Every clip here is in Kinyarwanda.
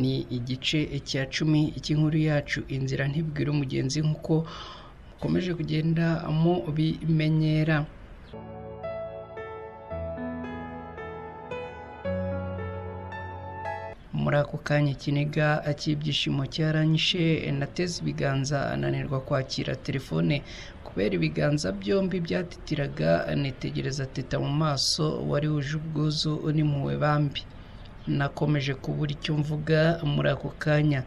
ni igice cya 10 cy'inkuru yacu Inzira ntibwira umugenzi nkuko mukomeje kugenda mu bimenyera. Muri ako kanya ikiniga cy'ibyishimo cyaranyishe, nateze ibiganza ananirwa kwakira telefone kubera ibiganza byombi byatitiraga. Nitegereza Teta mu maso wari wuje ubwuzu n'impuhwe bambi. Nakomeje kubura icyo mvuga. Muri ako kanya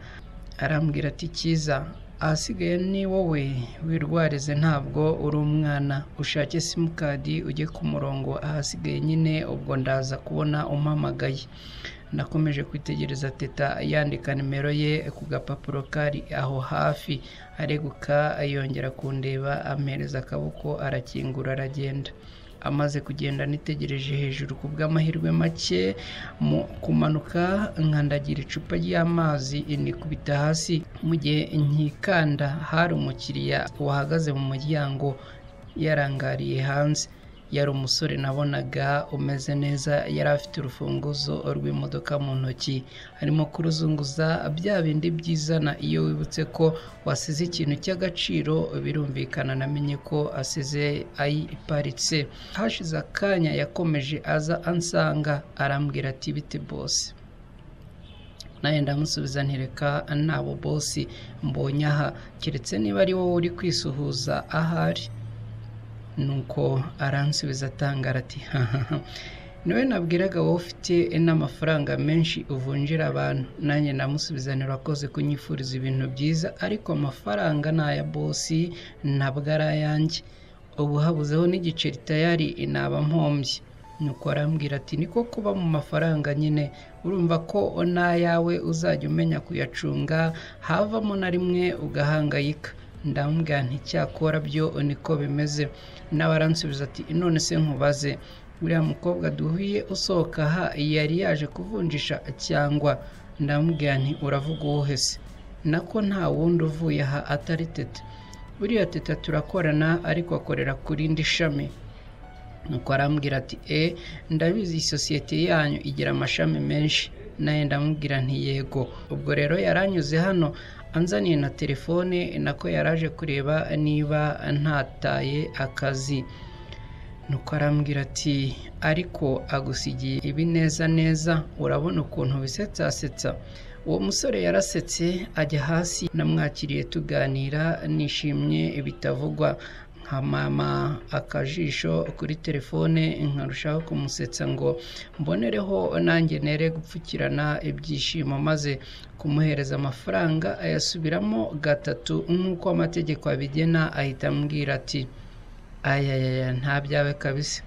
arambwira ati Cyiza, ahasigaye ni wowe wirwarize, ntabwo uri umwana, ushake simukadi ujye ku murongo, ahasigaye nyine ubwo ndaza kubona umpamagaye. Nakomeje kwitegereza Teta yandika nimero ye ku gapapuro kari aho hafi, areguka yongera kundeba, ampereza akaboko, arakingura aragenda. Amaze kugenda nitegereje hejuru ku bw'amahirwe make mu kumanuka, nkandagira icupa ry'amazi nikubita hasi. Mu gihe nkikanda hari umukiriya wahagaze mu muryango yarangariye hanze. Yari umusore nabonaga umeze neza, yari afite urufunguzo rw'imodoka mu ntoki, arimo kuruzunguza bya bindi byizana iyo wibutse ko wasize ikintu cy'agaciro. Birumvikana namenye ko asize ayiparitse. Hashize akanya yakomeje aza ansanga, arambwira ati bite boss? Naye ndamusubiza ntireka nabo boss mbonye aha, keretse niba ari wowe uri kwisuhuza ahari. Nuko aransubiza atangara ati niwe nabwiraga wowe ufite n'amafaranga menshi uvunjira abantu. Nanjye ndamusubiza nirakoze kunyifuriza ibintu byiza, ariko amafaranga ni aya bosi ntabwo ari ayanjye, ubu habuzeho n'igiceri tayari inaba mpombye. Nuko arambwira ati niko kuba mu mafaranga nyine, urumva ko n'ayawe uzajya umenya kuyacunga, havamo na rimwe ugahangayika. Ndamubwira nti cyakora byo niko bimeze. Nawe aransubiza ati none se nkubaze, uriya mukobwa duhuye usohoka aha yari yaje kuvunjisha cyangwa? Ndamubwira nti uravuga uwuhe se? Nako nta wundi uvuye aha atari Teta. Buriya Teta turakorana ariko akorera kuri indi shami. Nuko arambwira ati ndabizi isosiyete yanyu igira amashami menshi. Naye ndamubwira nti yego. Ubwo rero yaranyuze hano anzaniye na telefone, nako yaraje kureba niba ntataye akazi. Nuko arambwira ati ariko agusigiye ibi neza neza, urabona ukuntu bisetsasetsa. Uwo musore yarasetse ajya hasi, namwakiriye tuganira nishimye bitavugwa, nkamama akajisho kuri telefone nkarushaho kumusetsa ngo mbonereho nanjye nere gupfukirana ibyishimo, maze kumuhereza amafaranga ayasubiramo gatatu nk'uko amategeko abigena. Ahita ambwira ati ayayaya nta byawe kabisa,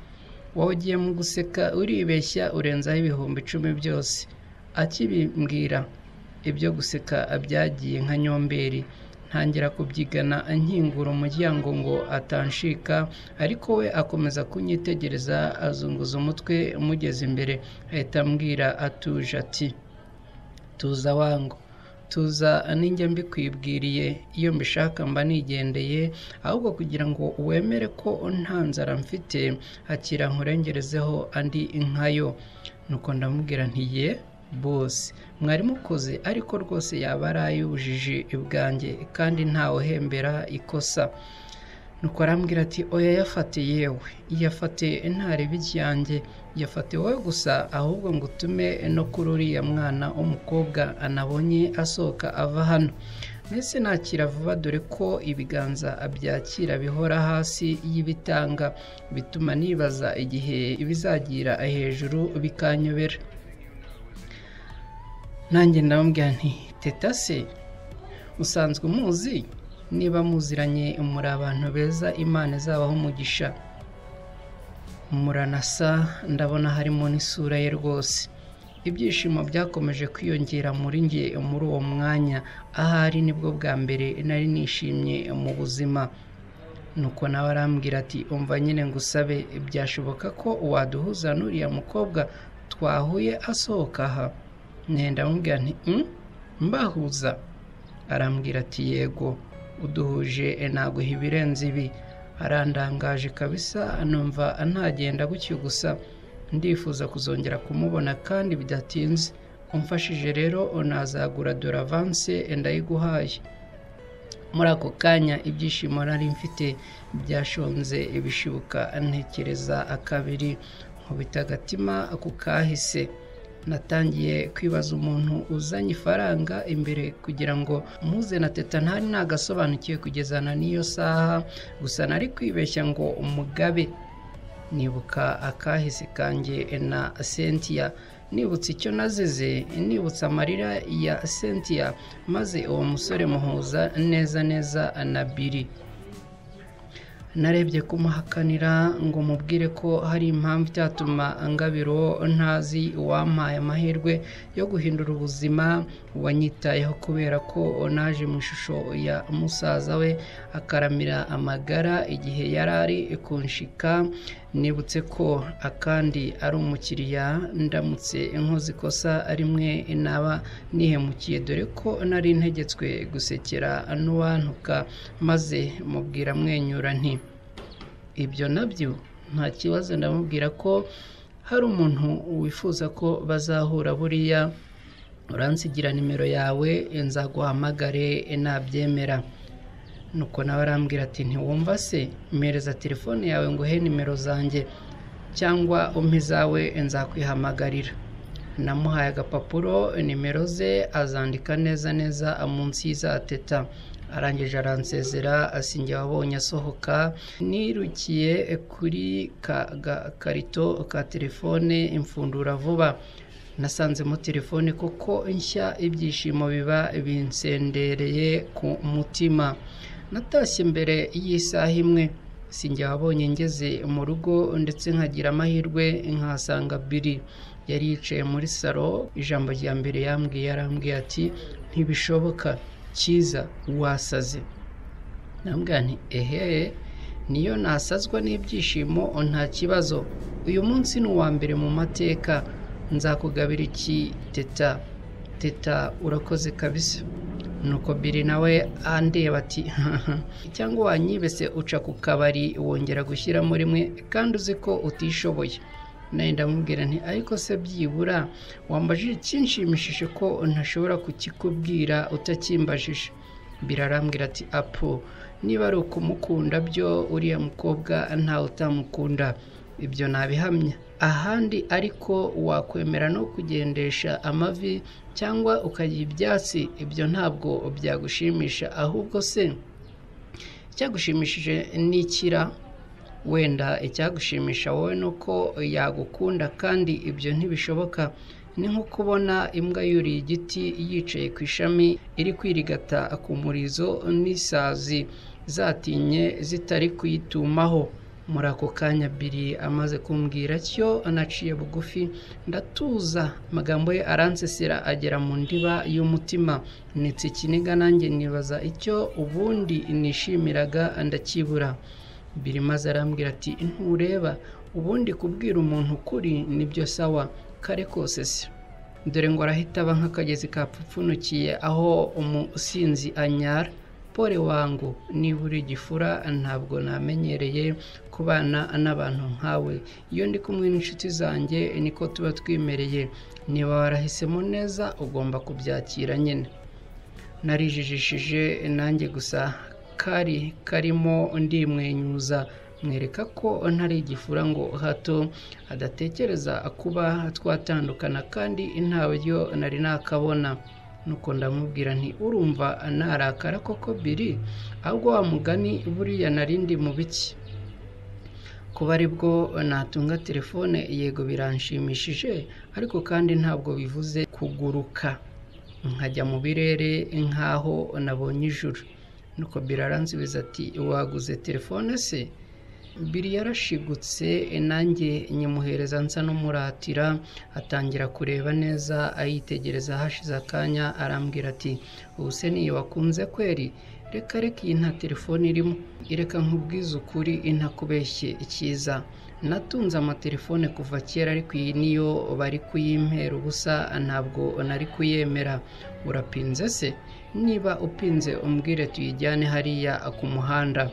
wowe ugiye mu guseka uribeshya urenzaho ibihumbi 10 byose. Akibimbwira ibyo guseka byagiye nka nyomberi, ntangira kubyigana nkingura umuryango ngo atanshika, ariko we akomeza kunyitegereza azunguza umutwe. Umugeze imbere ahita ambwira atuje ati tuza wangu, tuza ninjye mbikwibwiriye, iyo mbishaka mba nigendeye, ahubwo kugira ngo wemere ko nta nzara mfite akira nkurengerezeho andi nkayo. Nuko ndamubwira nti ye boss, mwari mukoze, ariko rwose yaba ari ay'ubujiji bwanjye kandi ntawe uhembera ikosa. Nuko arambwira ati oya yafate, yewe yafate ntarebe icyanjye, yafate wowe gusa, ahubwo ngo utume no kuri uriya mwana w'umukobwa anabonye asohoka ava hano. Mbese nakira vuba, dore ko ibiganza byakira bihora hasi y'ibitanga, bituma nibaza igihe bizagira hejuru bikanyobera. Nanjye ndamubwira nti Teta se usanzwe umuzi? Niba muziranye muri abantu beza, Imana izabaho umugisha, muranasa, ndabona harimo n'isura ye rwose. Ibyishimo byakomeje kwiyongera muri njye muri uwo mwanya, ahari nibwo bwa mbere nari nishimye mu buzima. Nuko nawe arambwira ati umva nyine ngusabe, byashoboka ko waduhuza n'uriya mukobwa twahuye asohoka aha? Ndamubwira nti mbahuza? Arambwira ati yego, uduhuje naguha ibirenze ibi. Arandangaje kabisa, numva ntagenda gutyo gusa, ndifuza kuzongera kumubona kandi bidatinze. umfashije rero nazagura dore avance ndayiguhaye. Muri ako kanya ibyishimo nari mfite byashonze ibishibuka, ntekereza akabiri, nkubita agatima ku kahise. Natangiye kwibaza umuntu uzanye ifaranga imbere kugira ngo muze na Teta ntari nagasobanukiwe kugezana n'iyo saha, gusa nari kwibeshya ngo umugabe. Nibuka akahise kanjye na Cynthia, nibutse icyo nazize, nibutse amarira ya Cynthia, maze uwo musore muhuza neza neza na Billy. Narebye kumuhakanira ngo mubwire ko hari impamvu itatuma ngabiro ntazi uwampaye amahirwe yo guhindura ubuzima, wanyitayeho kubera ko naje mu ishusho ya musaza we akaramira amagara igihe yarari kunshika. Nibutse ko akandi ari umukiriya, ndamutse nkoze ikosa rimwe naba nihemukiye, dore ko nari ntegetswe gusekera n'uwantuka, maze mubwira mwenyura nti ibyo nabyo nta kibazo. Ndamubwira ko hari umuntu wifuza ko bazahura, buriya uransigira nimero yawe nzaguhamagare nabyemera. Nuko nawe arambwira ati ntiwumva se, mpereza telefone yawe ngo he nimero zanjye, cyangwa umpe zawe nzakwihamagarira. Namuhaye agapapuro, nimero ze azandika neza neza munsi y'iza Teta. Arangije aransezera, asinjye wabonye asohoka. Nirukiye kuri karito ka telefone imfundura vuba. Nasanzemo telefone koko nshya, ibyishimo biba binsendereye ku mutima. Natashye mbere y'isaha imwe, sinjye wabonye ngeze mu rugo, ndetse nkagira amahirwe nkasanga Billy yari yicaye muri salo. Ijambo rya mbere yarambwiye ati ntibishoboka Cyiza, wasaze. Nambwira nti ehe, niyo nasazwa n'ibyishimo nta kibazo, uyu munsi ni uwa mbere mu mateka, nzakugabira iki Teta? Teta urakoze kabisa. Nuko Billy nawe andeba ati cyangwa wanyibese uca ku kabari wongera gushyiramo rimwe kandi uzi ko utishoboye. Nawe ndamubwira nti ariko se byibura wambajije ikinshimishije ko ntashobora kukikubwira utakimbajije. Billy arambwira ati apo, niba ari ukumukunda byo uriya mukobwa ntawe utamukunda, ibyo nabihamya. Ahandi ariko wakwemera no kugendesha amavi cyangwa ukagira ibyatsi, ibyo ntabwo byagushimisha. Ahubwo se icyagushimishije n'ikira? Wenda icyagushimisha wowe nuko yagukunda, kandi ibyo ntibishoboka. Ni nko kubona imbwa yuriye igiti yicaye ku ishami iri kwirigata ku murizo, n'isazi zatinye zitari kuyitumaho. Muri ako kanya Billy amaze kumbwira cyo, anaciye bugufi ndatuza. Amagambo ye aransesera agera mu ndiba y'umutima. Nitse ikiniga nanjye nibaza icyo ubundi nishimiraga ndakibura. Billy maze arambwira ati ntureba, ubundi kubwira umuntu ukuri nibyo sawa, kare kose se. Dore ngo arahita aba nk'akagezi kapfupfunukiye aho umusinzi anyara. Pole wangu, niba uri igifura ntabwo namenyereye kubana n'abantu nkawe. Iyo ndi kumwe n'inshuti zanjye niko tuba twimereye, niba warahisemo neza ugomba kubyakira nyine. Narijijishije nanjye, gusa karimo ndimwenyuza, mwereka ko ntari igifura ngo hato adatekereza kuba twatandukana, kandi ntawe yo nari nakabona. Nuko ndamubwira nti urumva narakara koko Billy? Ahubwo wa mugani buriya narindi mu biki? Kuba aribwo natunga telefone, yego biranshimishije, ariko kandi ntabwo bivuze kuguruka nkajya mu birere nkaho nabonye ijuru. Nuko Billy aransubiza ati waguze telefone se? Billy yarashigutse, nanjye nyimuhereza nsa n'umuratira. Atangira kureba neza, ayitegereza. Hashize akanya arambwira ati ubu se niyo wakunze kweri? Reka iyi nta telefone irimo. Ireka nkubwiza ukuri intakubeshye Cyiza, natunze amatelefone kuva kera, ariko iyi niyo bari kuyimpera ubusa, ntabwo nari kuyemera. Urapinze se? Niba upinze umbwire tuyijyane hariya ku muhanda,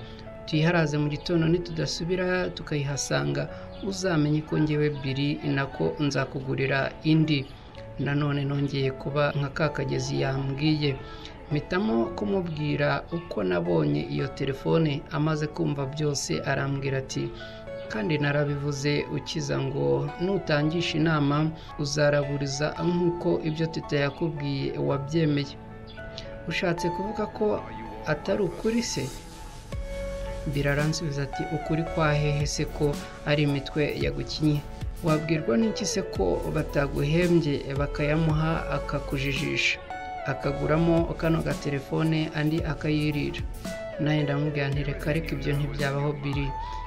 tuyiharaze mu gitondo, nitudasubira tukayihasanga uzamenye ko ngewe Billy nako nzakugurira indi. nanone nongeye kuba nka ka kagezi yambwiye, mpitamo kumubwira uko nabonye iyo telefone. Amaze kumva byose arambwira ati kandi narabivuze ukiza ngo nutangisha inama uzaraburiza nk'uko ibyo Teta yakubwiye wabyemeye. Ushatse kuvuga ko atari ukuri se? Biraransubiza ati ukuri kwa hehe se ko ari imitwe yagukinye? Wabwirwa n'iki se ko bataguhembye bakayamuha akakujijisha, akaguramo kano gatelefone andi akayirira? Naye ndamubwira nti reka ariko ibyo ntibyabaho biri,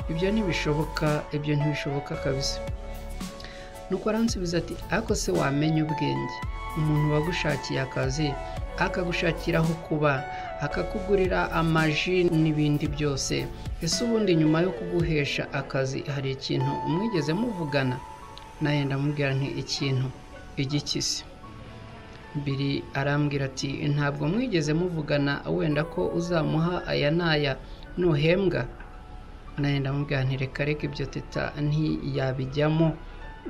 ibyo ntibishoboka kabisa. Nuko aransubiza ati ariko se wamenye ubwenge, umuntu wagushakiye akazi akagushakira aho kuba, akakugurira amaji n'ibindi byose, ese ubundi nyuma yo kuguhesha akazi hari ikintu umwigeze muvugana? Naye ndamubwira nti ikintu igiki se? Biri arambwira ati ntabwo mwigeze muvugana wenda ko uzamuha aya n'aya nuhembwa? Naye ndamubwira nti reka ibyo Teta ntiyabijyamo,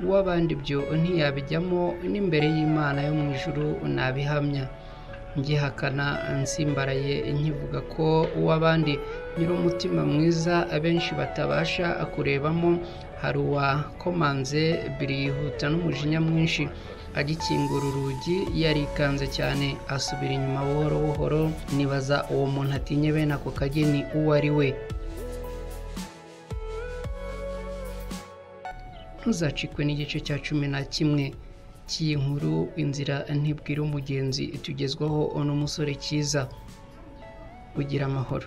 uw'abandi byo ntiyabijyamo, n'imbere y'Imana yo mu ijuru nabihamya. Ngihakana nsimbaraye nkivuga ko uw'abandi nyir'umutima mwiza abenshi batabasha kurebamo. Hari uwakomanze. Biri yihuta n'umujinya mwinshi agikingura urugi, yarikanze cyane asubira inyuma buhoro buhoro. Nibaza uwo muntu atinye bene ako kageni uwo ari we. Ntuzacikwe n'igice cya 11 cy'iyi nkuru Inzira ntibwira umugenzi, tugezwaho n'umusore Cyiza. Ugira amahoro.